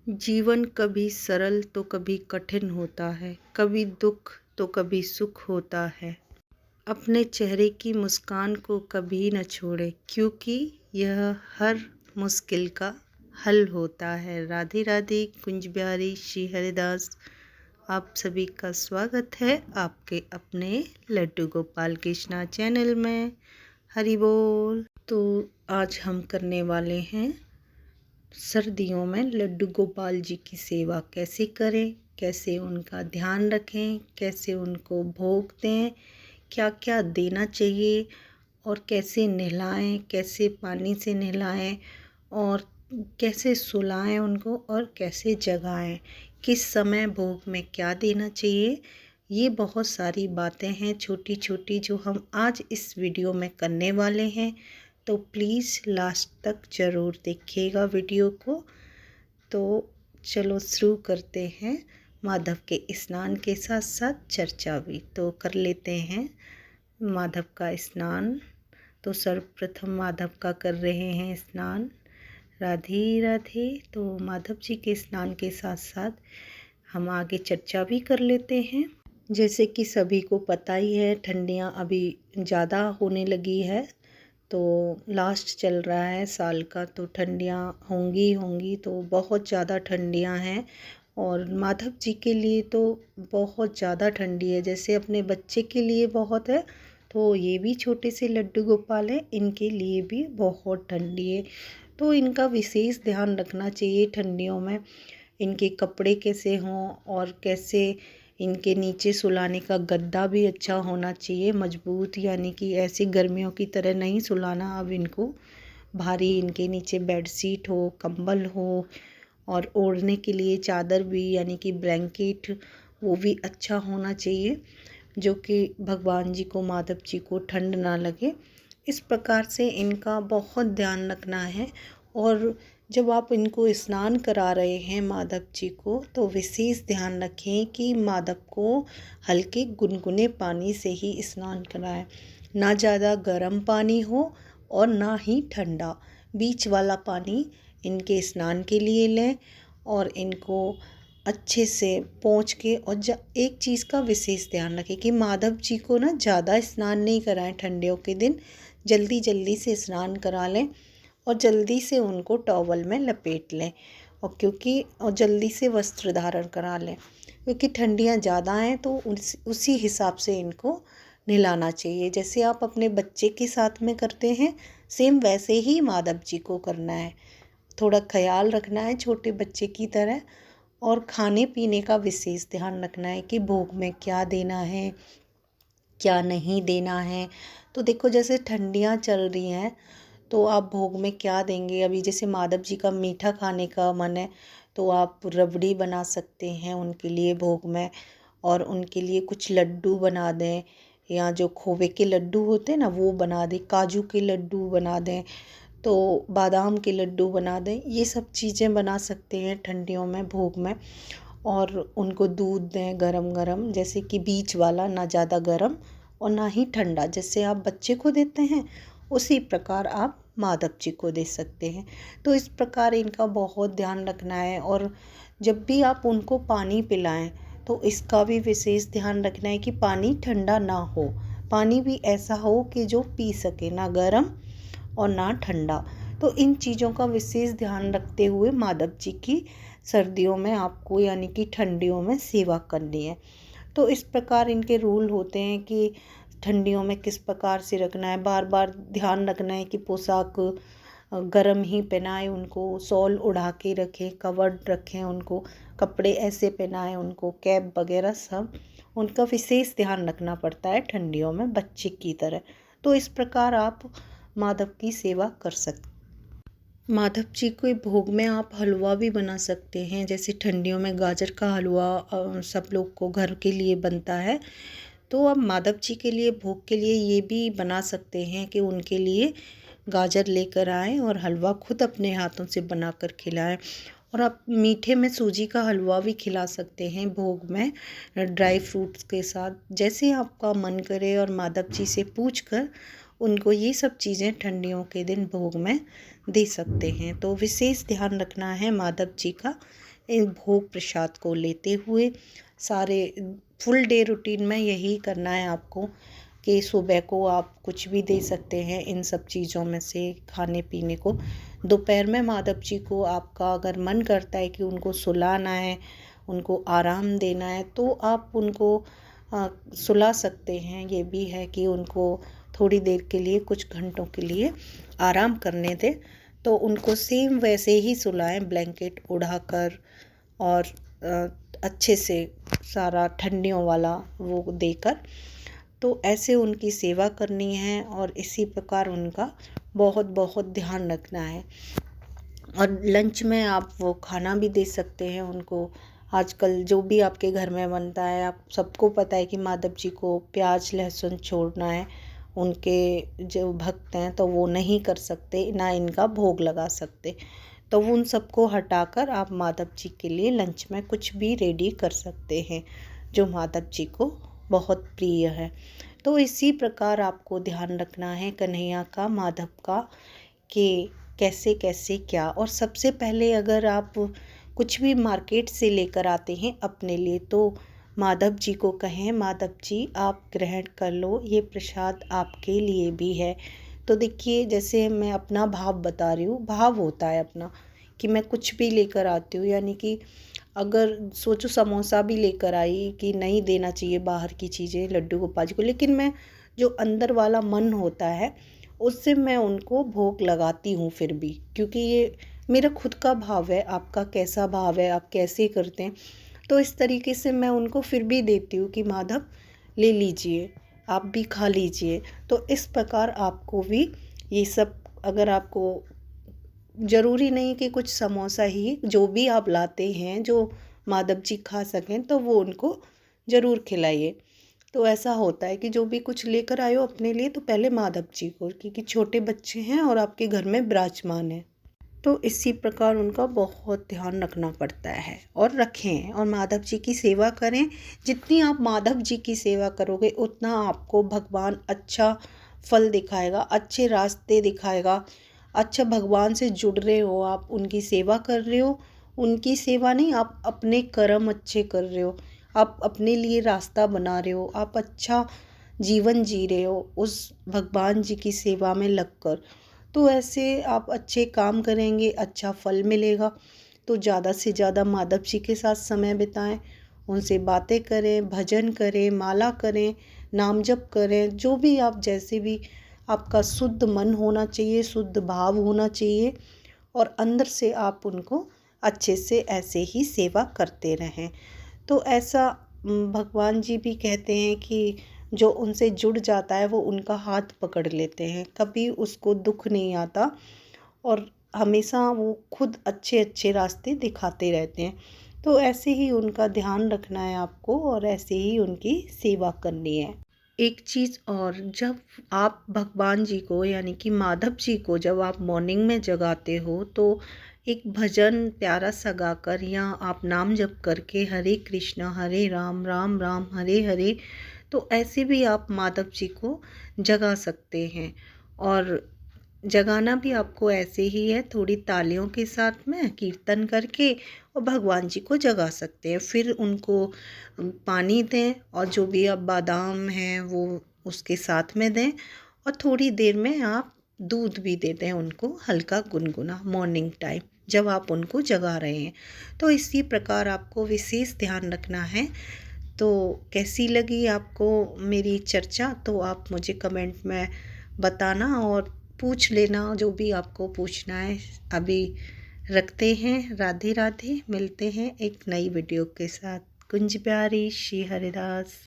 जीवन कभी सरल तो कभी कठिन होता है, कभी दुख तो कभी सुख होता है। अपने चेहरे की मुस्कान को कभी न छोड़े, क्योंकि यह हर मुश्किल का हल होता है। राधे राधे। कुंज बिहारी श्री हरिदास। आप सभी का स्वागत है आपके अपने लड्डू गोपाल कृष्णा चैनल में। हरि बोल। तो आज हम करने वाले हैं सर्दियों में लड्डू गोपाल जी की सेवा कैसे करें, कैसे उनका ध्यान रखें, कैसे उनको भोग दें, क्या क्या देना चाहिए और कैसे नहलाएं, कैसे पानी से नहलाएं और कैसे सुलाएं उनको और कैसे जगाएं, किस समय भोग में क्या देना चाहिए। ये बहुत सारी बातें हैं छोटी छोटी जो हम आज इस वीडियो में करने वाले हैं। तो प्लीज़ लास्ट तक ज़रूर देखिएगा वीडियो को। तो चलो शुरू करते हैं। माधव के स्नान के साथ साथ चर्चा भी तो कर लेते हैं। माधव का स्नान तो सर्वप्रथम माधव का कर रहे हैं स्नान। राधे राधे। तो माधव जी के स्नान के साथ साथ हम आगे चर्चा भी कर लेते हैं। जैसे कि सभी को पता ही है, ठंडियाँ अभी ज़्यादा होने लगी है, तो लास्ट चल रहा है साल का, तो ठंडियाँ होंगी तो बहुत ज़्यादा ठंडियाँ हैं। और माधव जी के लिए तो बहुत ज़्यादा ठंडी है। जैसे अपने बच्चे के लिए बहुत है, तो ये भी छोटे से लड्डू गोपाल हैं, इनके लिए भी बहुत ठंडी है। तो इनका विशेष ध्यान रखना चाहिए ठंडियों में। इनके कपड़े कैसे हों और कैसे इनके नीचे सुलाने का गद्दा भी अच्छा होना चाहिए, मजबूत, यानी कि ऐसे गर्मियों की तरह नहीं सुलाना। अब इनको भारी इनके नीचे बेडशीट हो, कंबल हो और ओढ़ने के लिए चादर भी, यानी कि ब्लैंकेट, वो भी अच्छा होना चाहिए, जो कि भगवान जी को, माधव जी को ठंड ना लगे। इस प्रकार से इनका बहुत ध्यान रखना है। और जब आप इनको स्नान करा रहे हैं माधव जी को, तो विशेष ध्यान रखें कि माधव को हल्के गुनगुने पानी से ही स्नान कराएं। ना ज़्यादा गर्म पानी हो और ना ही ठंडा, बीच वाला पानी इनके स्नान के लिए लें। और इनको अच्छे से पोंछ के, और एक चीज़ का विशेष ध्यान रखें कि माधव जी को ना ज़्यादा स्नान नहीं कराएं ठंडियों के दिन। जल्दी जल्दी से स्नान करा लें और जल्दी से उनको टॉवल में लपेट लें, और जल्दी से वस्त्र धारण करा लें, क्योंकि ठंडियाँ ज़्यादा हैं। तो उसी हिसाब से इनको नहलाना चाहिए। जैसे आप अपने बच्चे के साथ में करते हैं, सेम वैसे ही माधव जी को करना है। थोड़ा ख्याल रखना है छोटे बच्चे की तरह। और खाने पीने का विशेष ध्यान रखना है कि भोग में क्या देना है, क्या नहीं देना है। तो देखो, जैसे ठंडियाँ चल रही हैं, तो आप भोग में क्या देंगे। अभी जैसे माधव जी का मीठा खाने का मन है, तो आप रबड़ी बना सकते हैं उनके लिए भोग में, और उनके लिए कुछ लड्डू बना दें, या जो खोवे के लड्डू होते हैं ना, वो बना दें, काजू के लड्डू बना दें, तो बादाम के लड्डू बना दें। ये सब चीज़ें बना सकते हैं ठंडियों में भोग में। और उनको दूध दें गरम गरम, जैसे कि बीच वाला, ना ज़्यादा गरम और ना ही ठंडा। जैसे आप बच्चे को देते हैं, उसी प्रकार आप माधव जी को दे सकते हैं। तो इस प्रकार इनका बहुत ध्यान रखना है। और जब भी आप उनको पानी पिलाएं, तो इसका भी विशेष ध्यान रखना है कि पानी ठंडा ना हो। पानी भी ऐसा हो कि जो पी सके, ना गर्म और ना ठंडा। तो इन चीज़ों का विशेष ध्यान रखते हुए माधव जी की सर्दियों में आपको, यानी कि ठंडियों में, सेवा करनी है। तो इस प्रकार इनके रूल होते हैं कि ठंडियों में किस प्रकार से रखना है। बार बार ध्यान रखना है कि पोशाक गर्म ही पहनाएं उनको, शॉल उड़ा के रखें, कवर्ड रखें उनको, कपड़े ऐसे पहनाएं उनको, कैप वगैरह सब उनका विशेष ध्यान रखना पड़ता है ठंडियों में, बच्चे की तरह। तो इस प्रकार आप माधव की सेवा कर सकते। माधव जी के भोग में आप हलवा भी बना सकते हैं। जैसे ठंडियों में गाजर का हलवा सब लोग को घर के लिए बनता है, तो आप माधव जी के लिए भोग के लिए ये भी बना सकते हैं कि उनके लिए गाजर लेकर आएं और हलवा खुद अपने हाथों से बनाकर खिलाएं। और आप मीठे में सूजी का हलवा भी खिला सकते हैं भोग में, ड्राई फ्रूट्स के साथ, जैसे आपका मन करे। और माधव जी से पूछकर उनको ये सब चीज़ें ठंडियों के दिन भोग में दे सकते हैं। तो विशेष ध्यान रखना है माधव जी का इन भोग प्रसाद को लेते हुए सारे फुल डे रूटीन में यही करना है आपको कि सुबह को आप कुछ भी दे सकते हैं इन सब चीज़ों में से खाने पीने को। दोपहर में माधव जी को आपका अगर मन करता है कि उनको सुलाना है, उनको आराम देना है, तो आप उनको सुला सकते हैं। ये भी है कि उनको थोड़ी देर के लिए, कुछ घंटों के लिए आराम करने दें, तो उनको सेम वैसे ही सुलाएं, ब्लैंकेट उड़ाकर और अच्छे से सारा ठंडियों वाला वो देकर। तो ऐसे उनकी सेवा करनी है और इसी प्रकार उनका बहुत बहुत ध्यान रखना है। और लंच में आप वो खाना भी दे सकते हैं उनको। आजकल जो भी आपके घर में बनता है, आप सबको पता है कि माधव जी को प्याज लहसुन छोड़ना है। उनके जो भक्त हैं तो वो नहीं कर सकते, ना इनका भोग लगा सकते, तो उन सबको हटाकर आप माधव जी के लिए लंच में कुछ भी रेडी कर सकते हैं जो माधव जी को बहुत प्रिय है। तो इसी प्रकार आपको ध्यान रखना है कन्हैया का, माधव का, कि कैसे कैसे क्या। और सबसे पहले अगर आप कुछ भी मार्केट से लेकर आते हैं अपने लिए, तो माधव जी को कहें, माधव जी आप ग्रहण कर लो, ये प्रसाद आपके लिए भी है। तो देखिए, जैसे मैं अपना भाव बता रही हूँ, भाव होता है अपना कि मैं कुछ भी लेकर आती हूँ, यानी कि अगर सोचो समोसा भी लेकर आई कि नहीं देना चाहिए बाहर की चीज़ें लड्डू गोपाल जी को, लेकिन मैं जो अंदर वाला मन होता है उससे मैं उनको भोग लगाती हूँ फिर भी, क्योंकि ये मेरा खुद का भाव है। आपका कैसा भाव है, आप कैसे करते हैं, तो इस तरीके से मैं उनको फिर भी देती हूँ कि माधव ले लीजिए, आप भी खा लीजिए। तो इस प्रकार आपको भी ये सब, अगर आपको ज़रूरी नहीं कि कुछ समोसा ही, जो भी आप लाते हैं जो माधव जी खा सकें, तो वो उनको ज़रूर खिलाइए। तो ऐसा होता है कि जो भी कुछ लेकर आए हो अपने लिए, तो पहले माधव जी को, क्योंकि छोटे बच्चे हैं और आपके घर में विराजमान है, तो इसी प्रकार उनका बहुत ध्यान रखना पड़ता है और रखें। और माधव जी की सेवा करें। जितनी आप माधव जी की सेवा करोगे उतना आपको भगवान अच्छा फल दिखाएगा, अच्छे रास्ते दिखाएगा। अच्छा, भगवान से जुड़ रहे हो आप, उनकी सेवा कर रहे हो, उनकी सेवा नहीं, आप अपने कर्म अच्छे कर रहे हो, आप अपने लिए रास्ता बना रहे हो, आप अच्छा जीवन जी रहे हो उस भगवान जी की सेवा में लगकर। तो ऐसे आप अच्छे काम करेंगे, अच्छा फल मिलेगा। तो ज़्यादा से ज़्यादा माधव जी के साथ समय बिताएं, उनसे बातें करें, भजन करें, माला करें, नाम जप करें, जो भी आप, जैसे भी आपका शुद्ध मन होना चाहिए, शुद्ध भाव होना चाहिए, और अंदर से आप उनको अच्छे से ऐसे ही सेवा करते रहें। तो ऐसा भगवान जी भी कहते हैं कि जो उनसे जुड़ जाता है वो उनका हाथ पकड़ लेते हैं, कभी उसको दुख नहीं आता, और हमेशा वो खुद अच्छे अच्छे रास्ते दिखाते रहते हैं। तो ऐसे ही उनका ध्यान रखना है आपको और ऐसे ही उनकी सेवा करनी है। एक चीज़ और, जब आप भगवान जी को यानी कि माधव जी को जब आप मॉर्निंग में जगाते हो, तो एक भजन प्यारा सा गाकर या आप नाम जप करके हरे कृष्णा हरे राम राम राम हरे हरे, तो ऐसे भी आप माधव जी को जगा सकते हैं। और जगाना भी आपको ऐसे ही है, थोड़ी तालियों के साथ में कीर्तन करके, और भगवान जी को जगा सकते हैं। फिर उनको पानी दें और जो भी आप बादाम हैं वो उसके साथ में दें, और थोड़ी देर में आप दूध भी दे दें उनको, हल्का गुनगुना, मॉर्निंग टाइम जब आप उनको जगा रहे हैं। तो इसी प्रकार आपको विशेष ध्यान रखना है। तो कैसी लगी आपको मेरी चर्चा, तो आप मुझे कमेंट में बताना और पूछ लेना जो भी आपको पूछना है। अभी रखते हैं, राधे राधे, मिलते हैं एक नई वीडियो के साथ। कुंज प्यारी, श्री हरिदास।